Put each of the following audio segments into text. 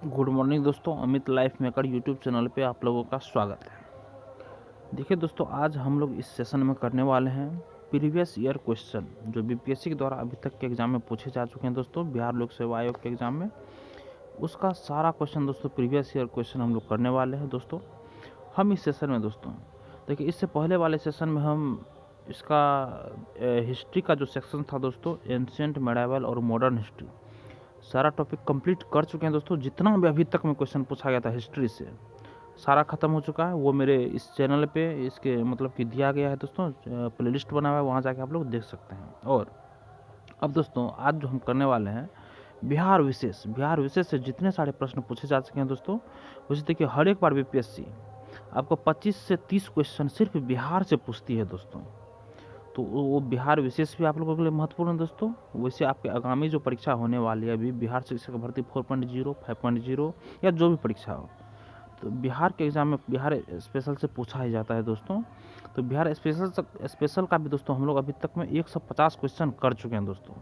Good morning दोस्तों, Amit life maker YouTube channel पे आप लोगों का स्वागत है। देखिए दोस्तों, आज हम लोग इस सेशन में करने वाले हैं प्रीवियस ईयर क्वेश्चन जो बीपीएससी के द्वारा अभी तक के एग्जाम में पूछे जा चुके हैं दोस्तों, बिहार लोक सेवा आयोग के एग्जाम में। उसका सारा क्वेश्चन दोस्तों प्रीवियस ईयर क्वेश्चन हम लोग करने वाले हैं दोस्तों। हम इस सेशन में दोस्तों देखिए, इससे पहले वाले सेशन में हम इसका हिस्ट्री का जो सेक्शन था दोस्तों, एंशिएंट, मेडाइवल और मॉडर्न हिस्ट्री, सारा टॉपिक कंप्लीट कर चुके हैं दोस्तों। जितना भी अभी तक में क्वेश्चन पूछा गया था हिस्ट्री से, सारा ख़त्म हो चुका है। वो मेरे इस चैनल पे इसके मतलब कि दिया गया है दोस्तों, प्लेलिस्ट बना हुआ है, वहाँ जाके आप लोग देख सकते हैं। और अब दोस्तों आज जो हम करने वाले हैं बिहार विशेष से जितने सारे प्रश्न पूछे जा सके हैं दोस्तों, वैसे देखिए हर एक बार बीपीएससी आपको 25 से 30 क्वेश्चन सिर्फ बिहार से पूछती है दोस्तों। तो वो बिहार विशेष भी आप लोगों के लिए महत्वपूर्ण है दोस्तों। वैसे आपके आगामी जो परीक्षा होने वाली है अभी, बिहार शिक्षक भर्ती 4.0, 5.0 या जो भी परीक्षा हो, तो बिहार के एग्ज़ाम में बिहार स्पेशल से पूछा ही जाता है दोस्तों। तो बिहार स्पेशल का भी दोस्तों हम लोग अभी तक में 150 क्वेश्चन कर चुके हैं दोस्तों।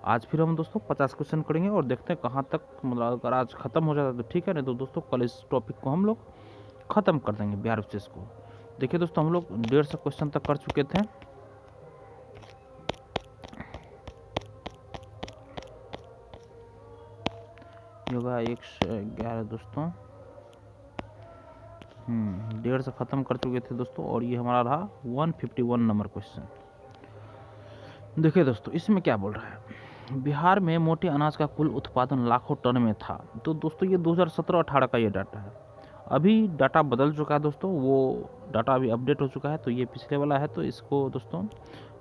आज फिर हम दोस्तों 50 क्वेश्चन करेंगे और देखते हैं कहाँ तक, मतलब अगर आज ख़त्म हो जाता है तो ठीक है, नहीं तो दोस्तों कल इस टॉपिक को हम लोग ख़त्म कर देंगे बिहार विशेष को। देखिए दोस्तों, हम लोग 150 क्वेश्चन तक कर चुके थे। योगा 111 दोस्तों, 150 ख़त्म कर चुके थे दोस्तों, और ये हमारा रहा 151 नंबर क्वेश्चन। देखिए दोस्तों, इसमें क्या बोल रहा है, बिहार में मोटे अनाज का कुल उत्पादन लाखों टन में था। तो दोस्तों ये 2017-18 का ये डाटा है। अभी डाटा बदल चुका है दोस्तों, वो डाटा अभी अपडेट हो चुका है, तो ये पिछले वाला है। तो इसको दोस्तों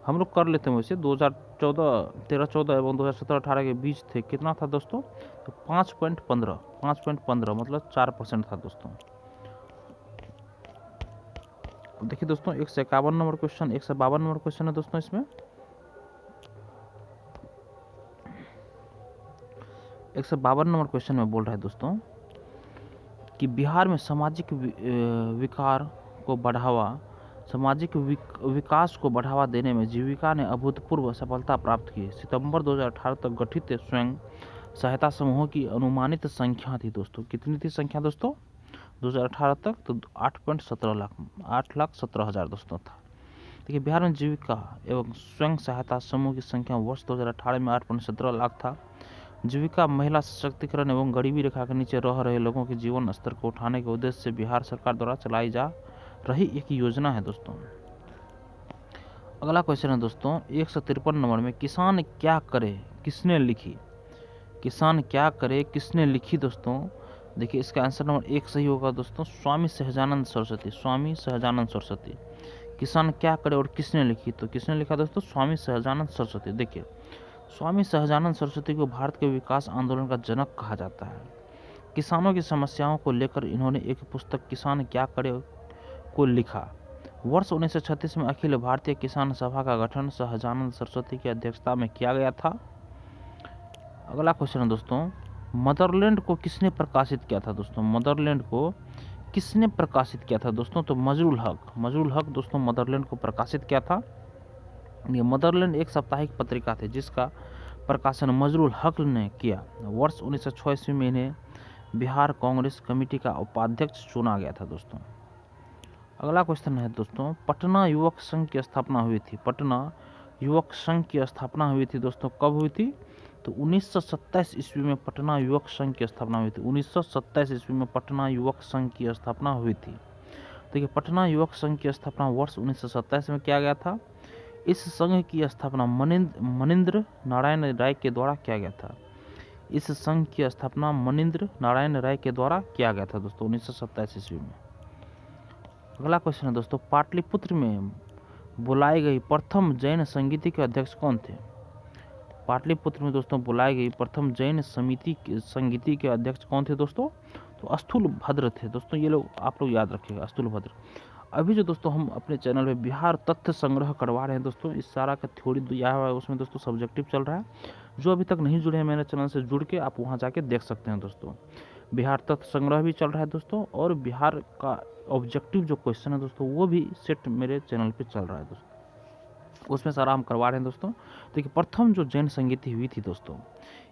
हम लोग कर लेते हैं। वैसे 2013-14 एवं 2017-18 के बीच थे, कितना था दोस्तों, तो 5.15 मतलब 4% था दोस्तों। देखिए दोस्तों, 151 नंबर क्वेश्चन, 152 नंबर क्वेश्चन है दोस्तों। इसमें 152 नंबर क्वेश्चन में बोल रहा है दोस्तों कि बिहार में सामाजिक विकास को बढ़ावा देने में जीविका ने अभूतपूर्व सफलता प्राप्त की। सितंबर 2018 तक गठित स्वयं सहायता समूहों की अनुमानित संख्या थी दोस्तों। कितनी थी संख्या दोस्तों 2018 तक, तो 8,17,000 दोस्तों था। देखिए, बिहार में जीविका एवं स्वयं सहायता समूह की संख्या वर्ष 2018 में 8.17 लाख था। जीविका महिला सशक्तिकरण एवं गरीबी रेखा के नीचे रह रहे लोगों के जीवन स्तर को उठाने के उद्देश्य से बिहार सरकार द्वारा चलाई जा रही एक योजना है दोस्तों। अगला क्वेश्चन है दोस्तों 153 नंबर में, किसान क्या करे किसने लिखी। किसान क्या करे किसने लिखी दोस्तों। देखिए, इसका आंसर नंबर 1 सही होगा दोस्तों, स्वामी सहजानंद सरस्वती। किसान क्या करे और किसने लिखी, तो किसने लिखा दोस्तों, स्वामी सहजानंद सरस्वती। देखिए, स्वामी सहजानंद सरस्वती को भारत के विकास आंदोलन का जनक कहा जाता है। किसानों की समस्याओं को लेकर इन्होंने एक पुस्तक किसान क्या करे को लिखा। वर्ष 1936 में अखिल भारतीय किसान सभा का गठन सहजानंद सरस्वती की अध्यक्षता में किया गया था। अगला क्वेश्चन है दोस्तों, मदरलैंड को किसने प्रकाशित किया था दोस्तों। मदरलैंड को किसने प्रकाशित किया था दोस्तों, तो मजरुल हक दोस्तों मदरलैंड को प्रकाशित किया था। ये मदरलैंड एक साप्ताहिक पत्रिका थी जिसका प्रकाशन मजरुल हक ने किया। वर्ष 1906 ईस्वी में इन्हें बिहार कांग्रेस कमेटी का उपाध्यक्ष चुना गया था दोस्तों। अगला क्वेश्चन है दोस्तों, पटना युवक संघ की स्थापना हुई थी। पटना युवक संघ की स्थापना हुई थी दोस्तों, कब हुई थी, तो 1927 ईस्वी में पटना युवक संघ की स्थापना हुई थी। 1927 ईस्वी में पटना युवक संघ की स्थापना हुई थी। देखिए, पटना युवक संघ की स्थापना वर्ष 1927 में किया गया था। इस संघ की स्थापना मनिंद्र नारायण राय के द्वारा किया गया था। इस संघ की स्थापना मनिंद्र नारायण राय के द्वारा किया गया था दोस्तों 1927 ईस्वी में। अगला क्वेश्चन है दोस्तों, पाटलिपुत्र में बुलाई गई प्रथम जैन समिति के अध्यक्ष कौन थे। पाटलिपुत्र में दोस्तों बुलाई गई प्रथम जैन संगीति के अध्यक्ष कौन थे दोस्तों, तो स्थूल भद्र थे दोस्तों। ये लोग आप लोग याद रखिएगा, स्थूल भद्र। अभी जो दोस्तों हम अपने चैनल पे बिहार तथ्य संग्रह करवा रहे हैं दोस्तों, इस सारा का थ्योरी दिया हुआ है, उसमें दोस्तों सब्जेक्टिव चल रहा है। जो अभी तक नहीं जुड़े हैं मेरे चैनल से जुड़ के आप वहाँ जाके देख सकते हैं दोस्तों। बिहार तथ्य संग्रह भी चल रहा है दोस्तों, और बिहार का ऑब्जेक्टिव जो क्वेश्चन है दोस्तों वो भी सेट मेरे चैनल पे चल रहा है दोस्तों, उसमें सारा हम करवा रहे हैं दोस्तों। देखिए, प्रथम जो जैन संगीति हुई थी दोस्तों,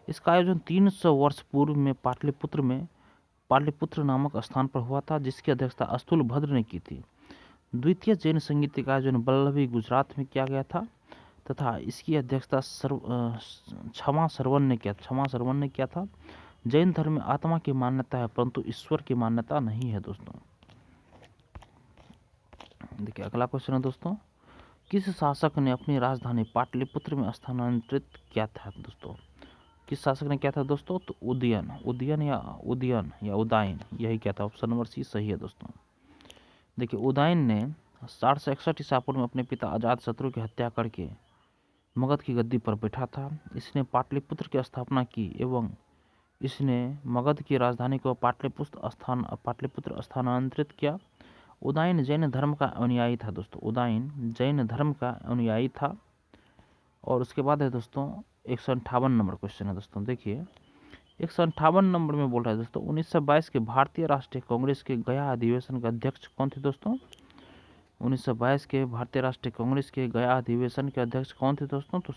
इसका आयोजन 300 वर्ष पूर्व में पाटलिपुत्र में पाटलिपुत्र नामक स्थान पर हुआ था, जिसकी अध्यक्षता स्थूलभद्र ने की थी। द्वितीय जैन संगीत का आयोजन वल्लभी गुजरात में किया गया था तथा इसकी अध्यक्षता क्षमा सरवन ने किया था। जैन धर्म में आत्मा की मान्यता है परंतु ईश्वर की मान्यता नहीं है दोस्तों। देखिए अगला क्वेश्चन है दोस्तों, किस शासक ने अपनी राजधानी पाटलिपुत्र में स्थानांतरित किया था दोस्तों? किस शासक ने किया था दोस्तों? तो उदयन या उदयन, यही क्या था? ऑप्शन नंबर सी सही है दोस्तों। देखिए उदयन ने 461 ईसा पूर्व में अपने पिता अजातशत्रु की हत्या करके मगध की गद्दी पर बैठा था। इसने पाटलिपुत्र की स्थापना की एवं इसने मगध की राजधानी को पाटलिपुत्र स्थानांतरित किया। उदयन जैन धर्म का अनुयायी था दोस्तों। उदयन जैन धर्म का अनुयायी था। और उसके बाद है दोस्तों 158 नंबर क्वेश्चन है दोस्तों। देखिए 158 नंबर में बोल रहा है दोस्तों, 1922 के भारतीय राष्ट्रीय कांग्रेस के गया अधिवेशन के अध्यक्ष कौन थे दोस्तों? 1922 के भारतीय राष्ट्रीय कांग्रेस के गया अधिवेशन के अध्यक्ष कौन थे दोस्तों? तो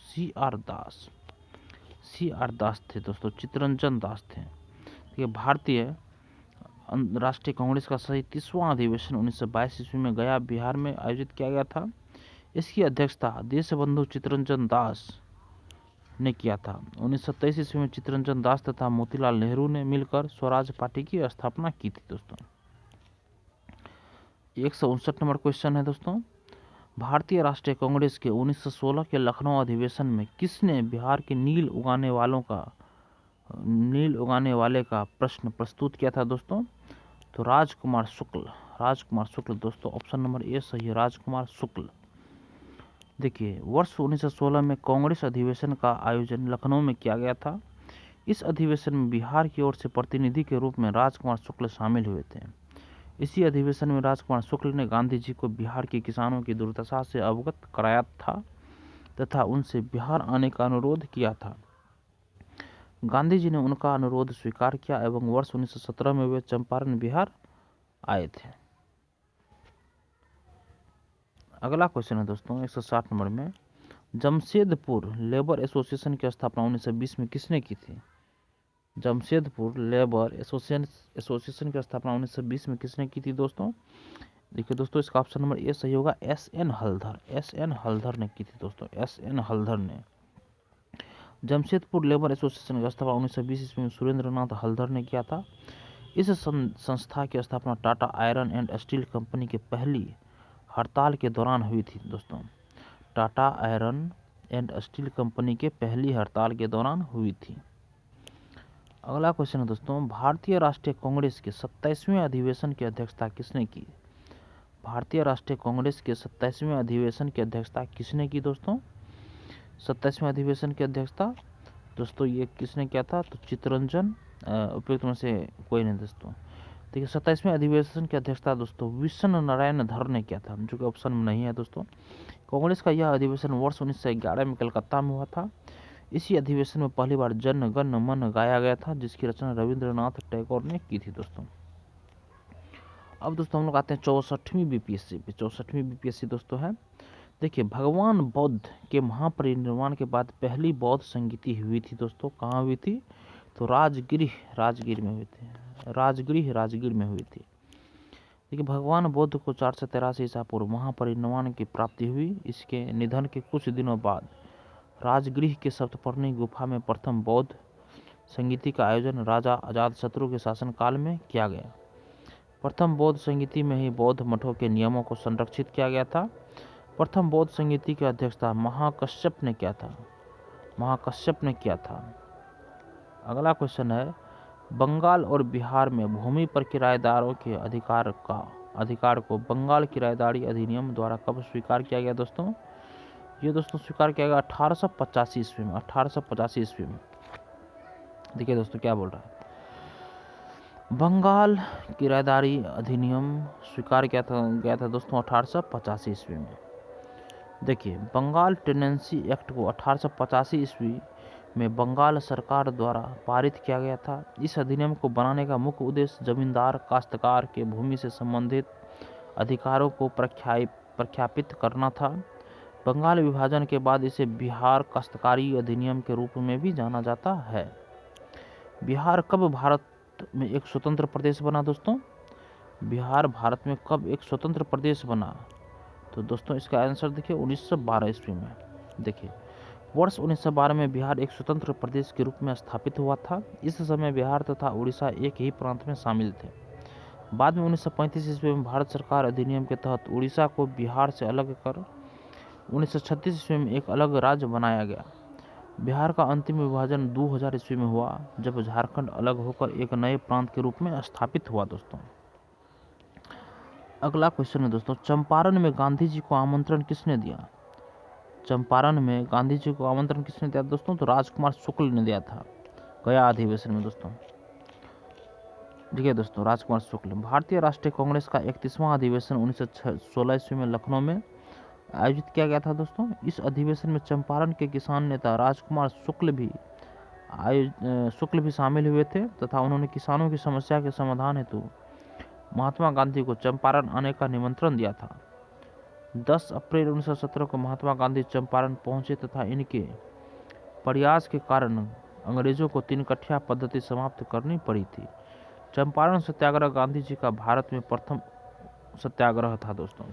CR दास थे दोस्तों, चित्तरंजन दास थे। ठीक है, भारतीय राष्ट्रीय कांग्रेस का 37वां अधिवेशन 1922 ईस्वी में गया बिहार में आयोजित किया गया था। इसकी अध्यक्षता देशबंधु चित्तरंजन दास ने किया था। 1927 ईस्वी में चित्तरंजन दास तथा मोतीलाल नेहरू ने मिलकर स्वराज पार्टी की स्थापना की थी दोस्तों। 159 नंबर क्वेश्चन है दोस्तों, भारतीय राष्ट्रीय कांग्रेस के 1916 के लखनऊ अधिवेशन में किसने बिहार के नील उगाने वाले का प्रश्न प्रस्तुत किया था दोस्तों? तो राजकुमार शुक्ल दोस्तों, ऑप्शन नंबर ए सही है, राजकुमार शुक्ल। देखिए वर्ष 1916 में कांग्रेस अधिवेशन का आयोजन लखनऊ में किया गया था। इस अधिवेशन में बिहार की ओर से प्रतिनिधि के रूप में राजकुमार शुक्ल शामिल हुए थे। इसी अधिवेशन में राजकुमार शुक्ल ने गांधी जी को बिहार के किसानों की दुर्दशा से अवगत कराया था तथा उनसे बिहार आने का अनुरोध किया था। गांधी जी ने उनका अनुरोध स्वीकार किया एवं वर्ष 1917 में वे चंपारण बिहार आए थे। अगला क्वेश्चन है दोस्तों 160 नंबर में, जमशेदपुर लेबर एसोसिएशन की स्थापना 1920 में किसने की थी? जमशेदपुर लेबर एसोसिएशन की स्थापना 1920 में किसने की थी दोस्तों? देखिए दोस्तों इसका ऑप्शन नंबर ए सही होगा, SN हलधर ने की थी दोस्तों, SN हलधर ने। जमशेदपुर लेबर एसोसिएशन की स्थापना 1920 ईस्वी में सुरेंद्रनाथ हलधर ने किया था। इस संस्था की स्थापना Tata iron and steel company की पहली हड़ताल के दौरान हुई थी दोस्तों। Tata iron and steel company के पहली हड़ताल के दौरान हुई थी। अगला क्वेश्चन है दोस्तों, भारतीय राष्ट्रीय कांग्रेस के 27वें अधिवेशन की अध्यक्षता किसने की? भारतीय राष्ट्रीय कांग्रेस के 27वें अधिवेशन की अध्यक्षता किसने की दोस्तों? 27वें अधिवेशन की अध्यक्षता दोस्तों ये किसने किया था? तो चित्तरंजन, उपयुक्त में से कोई नहीं दोस्तों। देखिए 27वें अधिवेशन की अध्यक्षता दोस्तों विष्णु नारायण धर ने किया था, जो कि ऑप्शन में नहीं है दोस्तों। कांग्रेस का यह अधिवेशन वर्ष 1911 में कलकत्ता में हुआ था। इसी अधिवेशन में पहली बार जन गण मन गाया गया था, जिसकी रचना रविंद्रनाथ टैगोर ने की थी दोस्तों। अब दोस्तों हम लोग आते हैं 64वीं बीपीएससी पे। 64वीं बीपीएससी दोस्तों है, देखिए भगवान बौद्ध के महापरिनिर्वाण के बाद पहली बौद्ध संगीति हुई थी दोस्तों। कहाँ हुई थी? तो राजगीर में हुई थी। राजगीर में हुई थी। देखिए भगवान बुद्ध को 483 ईसा पूर्व महापरिनिर्वाण की प्राप्ति हुई। इसके निधन के कुछ दिनों बाद राजगृह के सप्तपर्णी गुफा में प्रथम बौद्ध संगीति का आयोजन राजा अजातशत्रु के शासनकाल में किया गया। प्रथम बौद्ध संगीति में ही बौद्ध मठों के नियमों को संरक्षित किया गया था। प्रथम बौद्ध संगीति की अध्यक्षता महाकश्यप ने किया था। अगला क्वेश्चन है, बंगाल और बिहार में भूमि पर किराएदारों के अधिकार को बंगाल किराएदारी अधिनियम द्वारा कब स्वीकार किया गया दोस्तों? ये दोस्तों स्वीकार किया गया 1885 ईस्वी में। 1885 ईस्वी में। देखिए दोस्तों क्या बोल रहा है, बंगाल किराएदारी अधिनियम स्वीकार किया गया था दोस्तों 1885 ईस्वी में। देखिए बंगाल टेनेंसी एक्ट को 1885 ईस्वी में बंगाल सरकार द्वारा पारित किया गया था। इस अधिनियम को बनाने का मुख्य उद्देश्य जमींदार काश्तकार के भूमि से संबंधित अधिकारों को प्रख्यापित करना था। बंगाल विभाजन के बाद इसे बिहार काश्तकारी अधिनियम के रूप में भी जाना जाता है। बिहार कब भारत भारत में एक स्वतंत्र प्रदेश बना दोस्तों? बिहार भारत में कब एक स्वतंत्र प्रदेश बना? तो दोस्तों इसका आंसर देखिए 1912 ईस्वी में। देखिए वर्ष 1912 में बिहार एक स्वतंत्र प्रदेश के रूप में स्थापित हुआ था। इस समय बिहार तथा उड़ीसा एक ही प्रांत में शामिल थे। बाद में 1935 ईस्वी में भारत सरकार अधिनियम के तहत उड़ीसा को बिहार से अलग कर 1936 ईस्वी में एक अलग राज्य बनाया गया। बिहार का अंतिम विभाजन 2000 ईस्वी में हुआ, जब झारखंड अलग होकर एक नए प्रांत के रूप में स्थापित हुआ दोस्तों। अगला क्वेश्चन है दोस्तों, चंपारण में गांधी जी को आमंत्रण किसने दिया? चंपारण में गांधी जी को आमंत्रण किसने दिया दोस्तों? तो राजकुमार शुक्ल ने दिया था, गया अधिवेशन में दोस्तों। देखिए दोस्तों, राजकुमार शुक्ल। भारतीय राष्ट्रीय कांग्रेस का 31वां अधिवेशन 1916 ईस्वी में लखनऊ में आयोजित किया गया था दोस्तों। इस अधिवेशन में चंपारण के किसान नेता राजकुमार शुक्ल भी शामिल हुए थे तथा उन्होंने किसानों की समस्या के समाधान हेतु महात्मा गांधी को चंपारण आने का निमंत्रण दिया था। 10 अप्रैल 1917 को महात्मा गांधी चंपारण पहुंचे तथा इनके प्रयास के कारण अंग्रेजों को 3 कठिया पद्धति समाप्त करनी पड़ी थी। चंपारण सत्याग्रह गांधी जी का भारत में प्रथम सत्याग्रह था दोस्तों।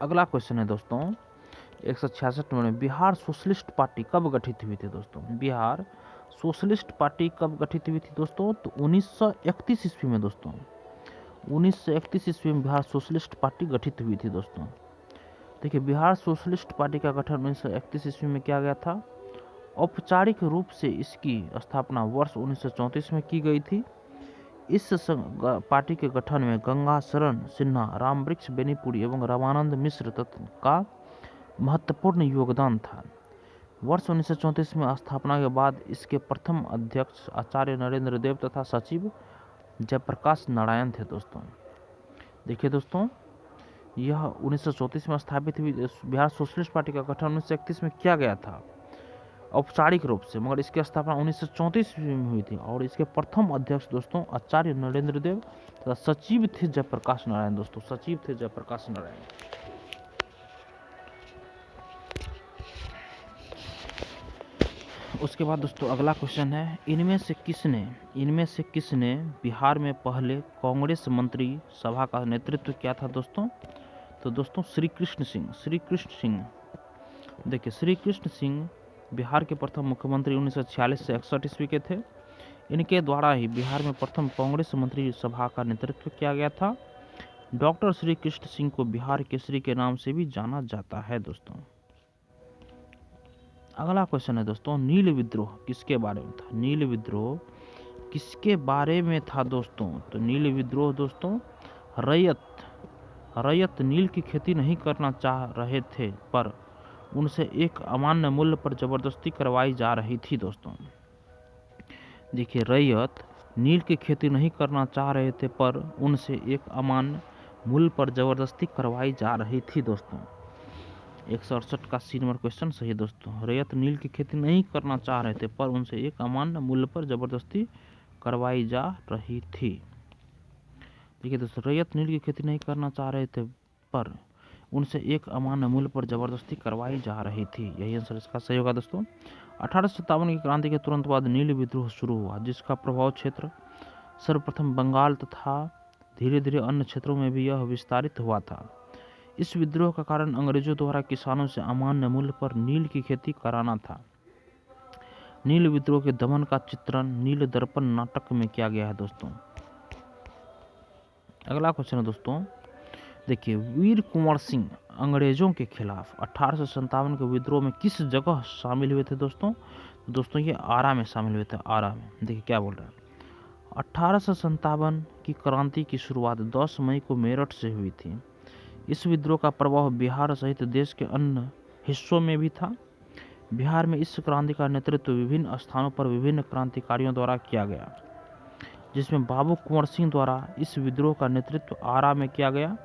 अगला क्वेश्चन है दोस्तों 166 में, बिहार सोशलिस्ट पार्टी कब गठित हुई थी दोस्तों? बिहार सोशलिस्ट पार्टी कब गठित हुई थी दोस्तों? तो 1931 ईस्वी में दोस्तों। 1931 ईस्वी में बिहार सोशलिस्ट पार्टी गठित हुई थी दोस्तों। देखिए बिहार सोशलिस्ट पार्टी का गठन 1931 ईस्वी में किया गया था। औपचारिक रूप से इसकी स्थापना वर्ष 1934 में की गई थी। इस पार्टी के गठन में गंगा शरण सिन्हा, रामवृक्ष बेनीपुरी एवं रामानंद मिश्र का महत्वपूर्ण योगदान था। वर्ष 1934 में स्थापना के बाद इसके प्रथम अध्यक्ष आचार्य नरेंद्र देव तथा सचिव जयप्रकाश नारायण थे दोस्तों। देखिए दोस्तों, यह 1934 में स्थापित हुई बिहार सोशलिस्ट पार्टी का गठन 1931 में किया गया था औपचारिक रूप से, मगर इसकी स्थापना 1934 में हुई थी और इसके प्रथम अध्यक्ष दोस्तों आचार्य नरेंद्र देव तथा सचिव थे जयप्रकाश नारायण दोस्तों। सचिव थे जयप्रकाश नारायण। उसके बाद दोस्तों अगला क्वेश्चन है, इनमें से किसने बिहार में पहले कांग्रेस मंत्री सभा का नेतृत्व किया था दोस्तों? तो दोस्तों श्री कृष्ण सिंह। देखिए श्री कृष्ण सिंह बिहार के प्रथम मुख्यमंत्री 1946 से 61 ईस्वी के थे। इनके द्वारा ही बिहार में प्रथम कांग्रेस मंत्री सभा का नेतृत्व किया गया था। डॉक्टर श्री कृष्ण सिंह को बिहार केसरी के नाम से भी जाना जाता है दोस्तों। अगला क्वेश्चन है दोस्तों, नील विद्रोह किसके बारे में था? नील विद्रोह किसके बारे में था दोस्तों? तो नील विद्रोह दोस्तों रैयत नील की खेती नहीं करना चाह रहे थे, पर उनसे एक अमान्य मूल्य पर जबरदस्ती करवाई जा रही थी दोस्तों। देखिए रैयत नील की खेती नहीं करना चाह रहे थे, पर उनसे एक अमान्य मूल्य पर जबरदस्ती करवाई जा रही थी दोस्तों। 168 का सी नंबर क्वेश्चन सही है दोस्तों। रैयत नील की खेती नहीं करना चाह रहे थे, पर उनसे एक अमान्य मूल्य पर जबरदस्ती करवाई जा रही थी। देखिए दोस्तों, रैयत नील की खेती नहीं करना चाह रहे थे, पर उनसे एक अमान्य मूल्य पर जबरदस्ती करवाई जा रही थी। यही आंसर इसका सही होगा दोस्तों। 1857 की क्रांति के तुरंत बाद नील विद्रोह शुरू हुआ, जिसका प्रभाव क्षेत्र सर्वप्रथम बंगाल तथा धीरे धीरे अन्य क्षेत्रों में भी यह विस्तारित हुआ था। इस विद्रोह का कारण अंग्रेजों द्वारा किसानों से अमान्य मूल्य पर नील की खेती कराना था। नील विद्रोह के दमन का चित्रण नील दर्पण नाटक में किया गया है दोस्तों। अगला क्वेश्चन है दोस्तों, देखिए वीर कुंवर सिंह अंग्रेजों के खिलाफ 1857 के विद्रोह में किस जगह शामिल हुए थे दोस्तों? दोस्तों ये आरा में शामिल हुए थे, आरा में। देखिए क्या बोल रहा है, 1857 की क्रांति की शुरुआत 10 मई को मेरठ से हुई थी। इस विद्रोह का प्रभाव बिहार सहित देश के अन्य हिस्सों में भी था। बिहार में इस क्रांति का नेतृत्व विभिन्न स्थानों पर विभिन्न क्रांतिकारियों द्वारा किया गया, जिसमें बाबू कुंवर सिंह द्वारा इस विद्रोह का नेतृत्व आरा में किया गया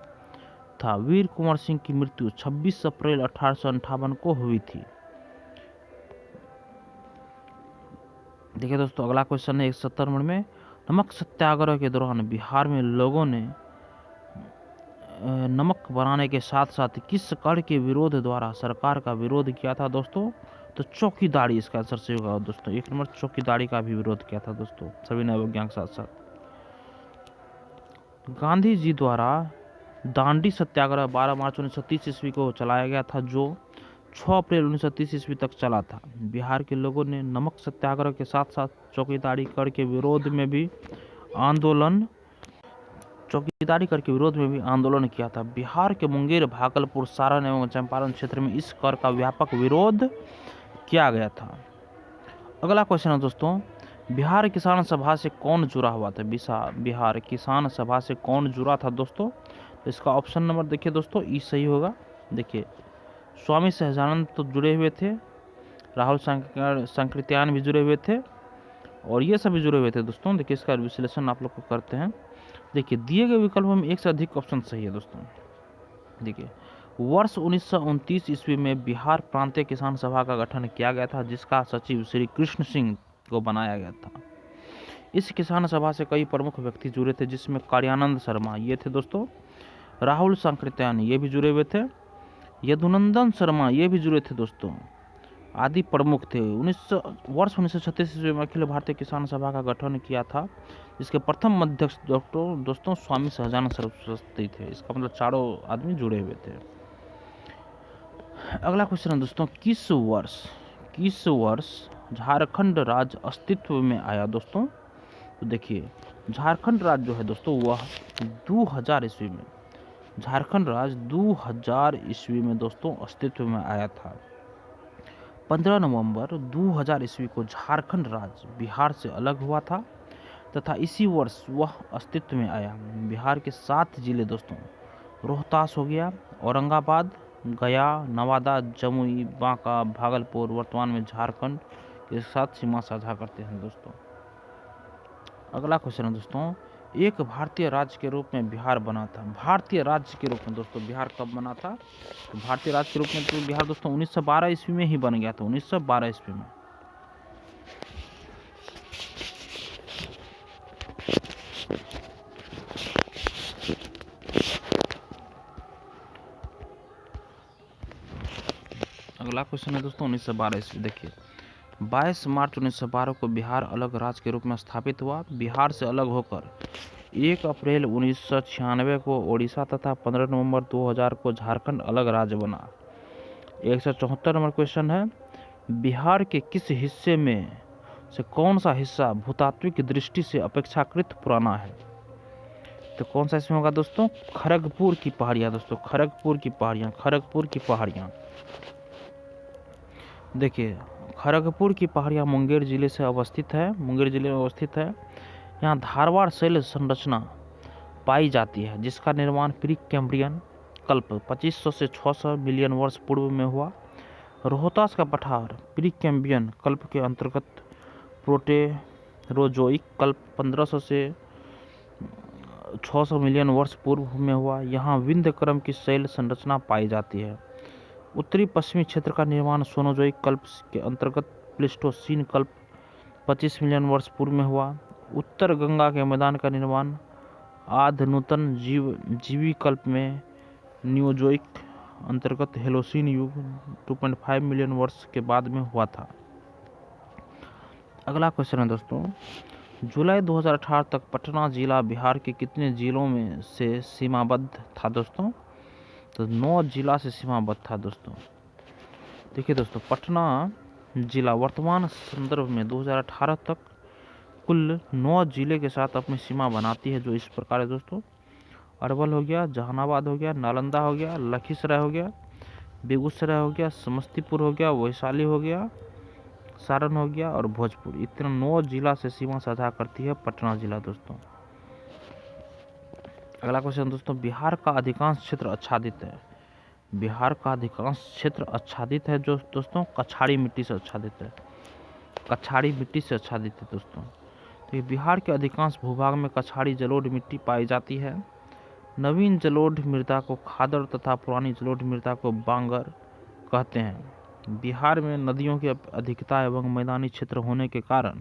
था। वीर कुंवर सिंह की मृत्यु 26 अप्रैल 1858 को हुई थी। देखिए दोस्तों अगला क्वेश्चन है 170 नंबर में, नमक सत्याग्रह के दौरान बिहार में लोगों ने नमक बनाने के साथ साथ किस कर के विरोध द्वारा सरकार का विरोध किया था दोस्तों? तो चौकीदारी इसका आंसर सही होगा दोस्तों। 1 नंबर चौकीदारी का भी विरोध किया था दोस्तों सभी नवविज्ञान के साथ साथ। गांधी जी द्वारा दांडी सत्याग्रह 12 मार्च 1930 ईस्वी को चलाया गया था, जो 6 अप्रैल 1930 ईस्वी तक चला था। बिहार के लोगों ने नमक सत्याग्रह के साथ साथ चौकीदारी कर के विरोध में भी आंदोलन किया था। बिहार के मुंगेर, भागलपुर, सारण एवं चंपारण क्षेत्र में इस कर का व्यापक विरोध किया गया था। अगला क्वेश्चन है दोस्तों, बिहार किसान सभा से कौन जुड़ा हुआ था? बिहार किसान सभा से कौन जुड़ा था दोस्तों? तो इसका ऑप्शन नंबर देखिए दोस्तों, ई सही होगा। देखिए, स्वामी सहजानंद तो जुड़े हुए थे, राहुल संकृत्यान भी जुड़े हुए थे, और ये सभी जुड़े हुए थे दोस्तों। देखिए, इसका विश्लेषण आप लोग को करते हैं। देखिए, दिए गए विकल्पों में एक से अधिक ऑप्शन सही है दोस्तों। देखिए, वर्ष 1929 ईस्वी में बिहार प्रांतीय किसान सभा का गठन किया गया था, जिसका सचिव श्री कृष्ण सिंह को बनाया गया था। इस किसान सभा से कई प्रमुख व्यक्ति जुड़े थे, जिसमें कार्यानंद शर्मा ये थे दोस्तों, राहुल संकृत्यान ये भी जुड़े हुए थे, यदुनंदन शर्मा ये भी जुड़े थे दोस्तों, आदि प्रमुख थे। वर्ष 1936 ईस्वी में अखिल भारतीय किसान सभा का गठन किया था, जिसके प्रथम अध्यक्ष दोस्तों स्वामी सहजानंद सरस्वती थे। इसका मतलब चारों आदमी जुड़े हुए थे। अगला क्वेश्चन है दोस्तों, किस वर्ष झारखंड राज्य अस्तित्व में आया दोस्तों? तो देखिए, झारखंड राज्य जो है दोस्तों वह 2000 ईस्वी में, झारखंड राज्य 2000 ईस्वी में दोस्तों अस्तित्व में आया था। 15 नवंबर 2000 ईस्वी को झारखंड राज्य बिहार से अलग हुआ था तथा इसी वर्ष वह अस्तित्व में आया। बिहार के 7 जिले दोस्तों, रोहतास हो गया, औरंगाबाद, गया, नवादा, जमुई, बांका, भागलपुर वर्तमान में झारखंड के साथ सीमा साझा करते हैं दोस्तों। अगला क्वेश्चन है दोस्तों, एक भारतीय राज्य के रूप में बिहार बना था। भारतीय राज्य के रूप में दोस्तों बिहार कब बना था? तो भारतीय राज्य के रूप में तो बिहार दोस्तों 1912 ईस्वी में ही बन गया था, 1912 ईस्वी में। अगला क्वेश्चन है दोस्तों 1912 ईस्वी। देखिए, 22 मार्च 1912 को बिहार अलग राज्य के रूप में स्थापित हुआ। बिहार से अलग होकर 1 अप्रैल 1996 को ओडिशा तथा 15 नवंबर 2000 को झारखंड अलग राज्य बना। 174 नंबर क्वेश्चन है, बिहार के किस हिस्से में से कौन सा हिस्सा भूतात्विक दृष्टि से अपेक्षाकृत पुराना है? तो कौन सा इसमें होगा दोस्तों? खड़गपुर की पहाड़ियाँ दोस्तों, खड़गपुर की पहाड़ियाँ। देखिए, खड़गपुर की पहाड़ियाँ मुंगेर जिले में अवस्थित है। यहाँ धारवाड़ शैल संरचना पाई जाती है, जिसका निर्माण प्री कैम्ब्रियन कल्प 2500 से 600 मिलियन वर्ष पूर्व में हुआ। रोहतास का पठार प्री कैम्ब्रियन कल्प के अंतर्गत प्रोटेरोजोइक कल्प 1500 से 600 मिलियन वर्ष पूर्व में हुआ। यहाँ विंध्य क्रम की शैल संरचना पाई जाती है। उत्तरी पश्चिमी क्षेत्र का निर्माण सोनोजोइक कल्प के अंतर्गत प्लेस्टोसीन कल्प 25 मिलियन वर्ष पूर्व में हुआ। उत्तर गंगा के मैदान का निर्माण आधुनतन जीवी कल्प में न्यूजोइक अंतर्गत हेलोसीन युग 2.5 मिलियन वर्ष के बाद में हुआ था। अगला क्वेश्चन है दोस्तों, जुलाई 2018 तक पटना जिला बिहार के कितने जिलों में से सीमाबद्ध था दोस्तों? तो 9 जिला से सीमाबद्ध था दोस्तों। देखिए दोस्तों, पटना जिला वर्तमान संदर्भ में 2018 तक कुल 9 जिले के साथ अपनी सीमा बनाती है, जो इस प्रकार है दोस्तों। अरवल हो गया, जहानाबाद हो गया, नालंदा हो गया, लखीसराय हो गया, बेगूसराय हो गया, समस्तीपुर हो गया, वैशाली हो गया, सारण हो गया और भोजपुर। इतना 9 जिला से सीमा साझा करती है पटना जिला दोस्तों। अगला क्वेश्चन दोस्तों, बिहार का अधिकांश क्षेत्र आच्छादित है। बिहार का अधिकांश क्षेत्र आच्छादित है जो दोस्तों कछाड़ी मिट्टी से आच्छादित है। दोस्तों, तो बिहार के अधिकांश भूभाग में कछाड़ी जलोढ़ मिट्टी पाई जाती है। नवीन जलोढ़ मृदा को खादर तथा पुरानी जलोढ़ मृदा को बांगर कहते हैं। बिहार में नदियों की अधिकता एवं मैदानी क्षेत्र होने के कारण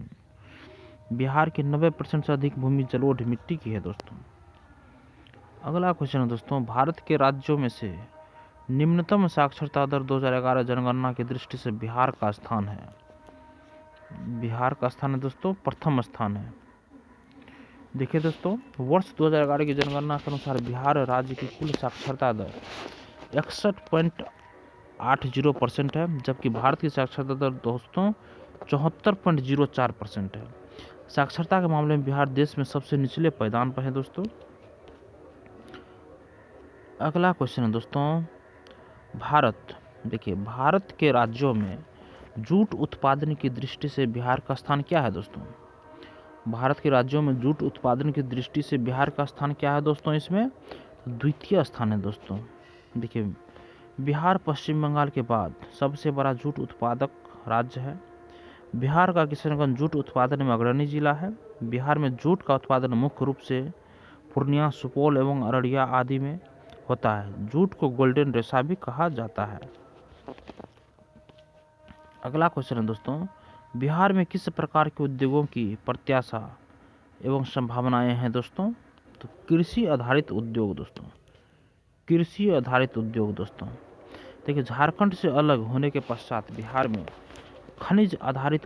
बिहार की 90% से अधिक भूमि जलोढ़ मिट्टी की है दोस्तों। अगला क्वेश्चन है दोस्तों, भारत के राज्यों में से निम्नतम साक्षरता दर 2011 जनगणना की दृष्टि से बिहार का स्थान है। बिहार का स्थान है दोस्तों, प्रथम स्थान है। देखिए दोस्तों, वर्ष 2011 की जनगणना के अनुसार बिहार राज्य की कुल साक्षरता दर 61.80% है, जबकि भारत की साक्षरता दर दोस्तों 74.04% है। साक्षरता के मामले में बिहार देश में सबसे निचले पायदान पर है दोस्तों। अगला क्वेश्चन है दोस्तों, भारत, देखिए भारत के राज्यों में जूट उत्पादन की दृष्टि से बिहार का स्थान क्या है दोस्तों? भारत के राज्यों में जूट उत्पादन की दृष्टि से बिहार का स्थान क्या है दोस्तों? इसमें द्वितीय स्थान है दोस्तों। देखिए, बिहार पश्चिम बंगाल के बाद सबसे बड़ा जूट उत्पादक राज्य है। बिहार का किशनगंज जूट उत्पादन में अग्रणी जिला है। बिहार में जूट का उत्पादन मुख्य रूप से पूर्णिया, सुपौल एवं अररिया आदि में होता है। जूट को गोल्डन रेशा भी कहा जाता है। अगला क्वेश्चन है दोस्तों, बिहार में किस प्रकार के उद्योगों की प्रत्याशा एवं संभावनाएं हैं दोस्तों? तो कृषि आधारित उद्योग दोस्तों, कृषि आधारित उद्योग दोस्तों। देखिए, झारखंड से अलग होने के पश्चात बिहार में खनिज आधारित